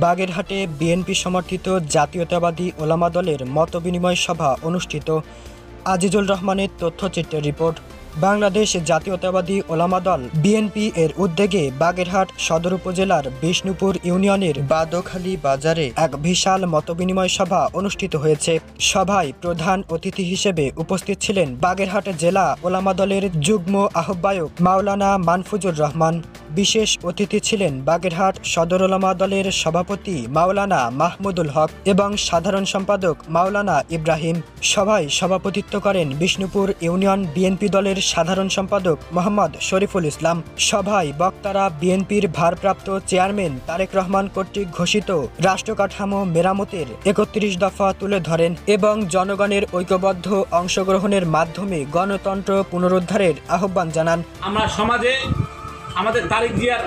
বাগেরহাটে বিএনপি সমর্থিত জাতীয়তাবাদী ওলামা দলের মতবিনিময় সভা অনুষ্ঠিত। আজিজুল রহমানের তথ্যচিত্রের রিপোর্ট। বাংলাদেশ জাতীয়তাবাদী ওলামা দল বিএনপি এর উদ্যোগে বাগেরহাট সদর উপজেলার বিষ্ণুপুর ইউনিয়নের বাদখালী বাজারে এক বিশাল মতবিনিময় সভা অনুষ্ঠিত হয়েছে। সভায় প্রধান অতিথি হিসেবে উপস্থিত ছিলেন বাগেরহাট জেলা ওলামা দলের যুগ্ম আহ্বায়ক মাওলানা মানফুজুর রহমান। বিশেষ অতিথি ছিলেন বাগেরহাট সদর ওলামা দলের সভাপতি মাওলানা মাহমুদুল হক এবং সাধারণ সম্পাদক মাওলানা ইব্রাহিম। সভায় সভাপতিত্ব করেন বিষ্ণুপুর ইউনিয়ন বিএনপি দলের সাধারণ সম্পাদক মোহাম্মদ শরীফুল ইসলাম। সভায় বক্তারা বিএনপির ভারপ্রাপ্ত চেয়ারম্যান তারেক রহমান কর্তৃক ঘোষিত রাষ্ট্রকাঠামো মেরামতের ৩১ দফা তুলে ধরেন এবং জনগণের ঐক্যবদ্ধ অংশগ্রহণের মাধ্যমে গণতন্ত্র পুনরুদ্ধারের আহ্বান জানান। আমরা সমাজে আমাদের তারেক জিয়ার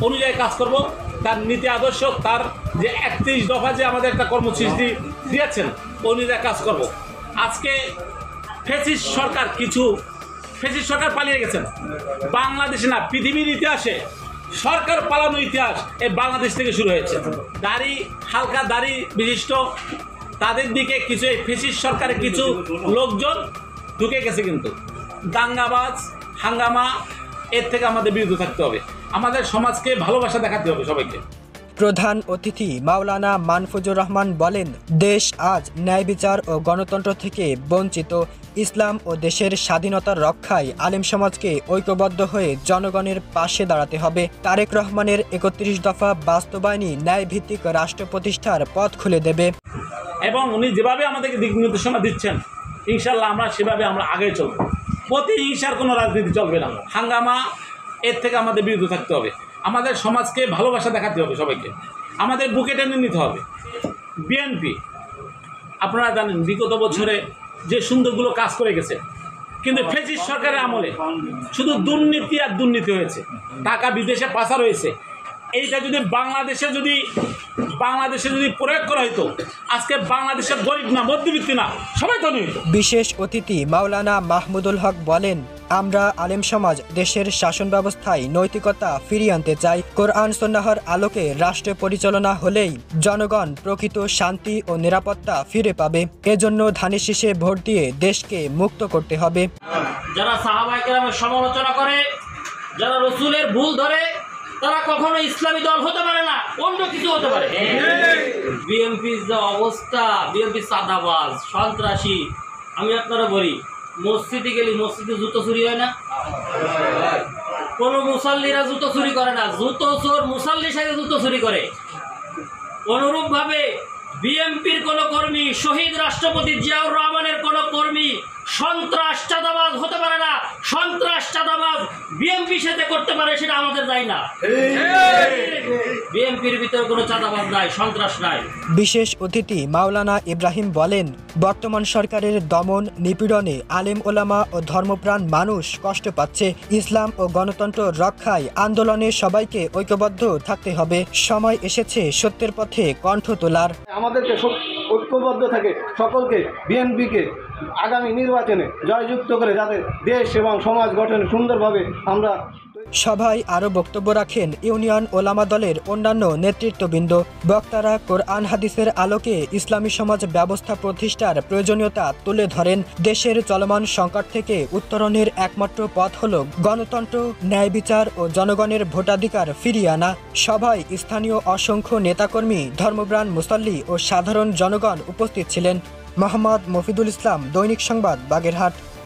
অনুযায়ী কাজ করব, তার নীতি আদর্শ, তার যে ৩১ দফা যে আমাদের একটা কর্মসূচি দিয়েছেন অনুযায়ী কাজ করব। আজকে ফ্যাসিস্ট সরকার পালিয়ে গেছেন। বাংলাদেশে না, পৃথিবীর ইতিহাসে সরকার পালানো ইতিহাস এই বাংলাদেশ থেকে শুরু হয়েছে। হালকা দাড়ি বিশিষ্ট তাদের দিকে কিছু ফ্যাসিস্ট সরকারের কিছু লোকজন ঢুকে গেছে, কিন্তু দাঙ্গাবাজ হাঙ্গামা এর থেকে আমাদের বিরত থাকতে হবে। আমাদের সমাজকে ভালোবাসা দেখাতে হবে সবাইকে। প্রধান অতিথি মাওলানা মানফুজুর রহমান বলেন, দেশ আজ ন্যায় বিচার ও গণতন্ত্র থেকে বঞ্চিত। ইসলাম ও দেশের স্বাধীনতার রক্ষায় আলেম সমাজকে ঐক্যবদ্ধ হয়ে জনগণের পাশে দাঁড়াতে হবে। তারেক রহমানের ৩১ দফা বাস্তবায়নই ন্যায় ভিত্তিক রাষ্ট্র প্রতিষ্ঠার পথ খুলে দেবে এবং উনি যেভাবে আমাদেরকে দিক নির্দেশনা দিচ্ছেন, ইনশাল্লাহ আমরা সেভাবে আগে চলব। প্রতিহিংসার কোনো রাজনীতি চলবে না, হাঙ্গামা এর থেকে আমাদের বিরত থাকতে হবে। আমাদের সমাজকে ভালোবাসা দেখাতে হবে সবাইকে, আমাদের বুকে টেনে নিতে হবে। বিএনপি আপনারা জানেন বিগত বছরে যে সুন্দরগুলো কাজ করে গেছে, কিন্তু ফ্যাসিস্ট সরকারের আমলে শুধু দুর্নীতি আর দুর্নীতি হয়েছে, টাকা বিদেশে পাচার হয়েছে। এইটা যদি বাংলাদেশে যদি প্রয়োগ করা হতো, আজকে বাংলাদেশের গরিব না, মধ্যবিত্তি না, সবাই ধনী হতো। বিশেষ অতিথি মাওলানা মাহমুদুল হক বলেন, আমরা আলেম সমাজ দেশের শাসন ব্যবস্থায় নৈতিকতা ফিরিয়ে আনতে চাই। কোরআন সুন্নাহর আলোকে রাষ্ট্র পরিচালনা হলেই জনগণ প্রকৃত শান্তি ও নিরাপত্তা ফিরে পাবে। এজন্য ধানের শীষে ভোট দিয়ে দেশকে মুক্ত করতে হবে। যারা সাহাবায়ে কেরামের সমালোচনা করে, যারা রসুলের ভুল ধরে, তারা কখনো ইসলামী দল হতে পারে না, অন্য কিছু হতে পারে। বিএনপির যে অবস্থা, বিএনপি চাঁদাবাজ, সন্ত্রাসী। আমি আপনারা বলি, মসজিদে গেলে মসজিদে জুতো চুরি হয় না? কোনো মুসাল্লিরা জুতো চুরি করে না, জুতো চোর মুসাল্লির সাথে জুতো চুরি করে। অনুরূপভাবে বিএনপির কোনো কর্মী, শহীদ রাষ্ট্রপতি জিয়াউর রহমানের কোনো কর্মী সন্ত্রাস চাঁদাবাজ হতে পারে না। সন্ত্রাস চাঁদাবাজ বিএনপির সাথে করতে পারে, সেটা আমাদের দায় না। বিএনপির ভিতরে কোনো চাঁদাবাজ নাই, সন্ত্রাস নাই। বিশেষ অতিথি মাওলানা ইব্রাহিম বলেন, বর্তমান সরকারের দমন নিপীড়নে আলেম ওলামা ও ধর্মপ্রাণ মানুষ কষ্ট পাচ্ছে। ইসলাম ও গণতন্ত্র রক্ষায় আন্দোলনে সবাইকে ঐক্যবদ্ধ থাকতে হবে। সময় এসেছে সত্যের পথে কণ্ঠ তোলার। আমাদেরকে ঐক্যবদ্ধ থাকে সকলকে, বিএনপিকে আগামী নির্বাচনে জয়যুক্ত করে যাতে দেশ এবং সমাজ গঠনে সুন্দরভাবে আমরা। সভায় আরও বক্তব্য রাখেন ইউনিয়ন ওলামা দলের অন্যান্য নেতৃত্ববৃন্দ। বক্তারা কোরআন হাদিসের আলোকে ইসলামী সমাজ ব্যবস্থা প্রতিষ্ঠার প্রয়োজনীয়তা তুলে ধরেন। দেশের চলমান সংকট থেকে উত্তরণের একমাত্র পথ হল গণতন্ত্র, ন্যায় বিচার ও জনগণের ভোটাধিকার ফিরিয়ে আনা। সভায় স্থানীয় অসংখ্য নেতাকর্মী, ধর্মপ্রাণ মুসল্লি ও সাধারণ জনগণ উপস্থিত ছিলেন। মোহাম্মদ মফিদুল ইসলাম, দৈনিক সংবাদ, বাগেরহাট।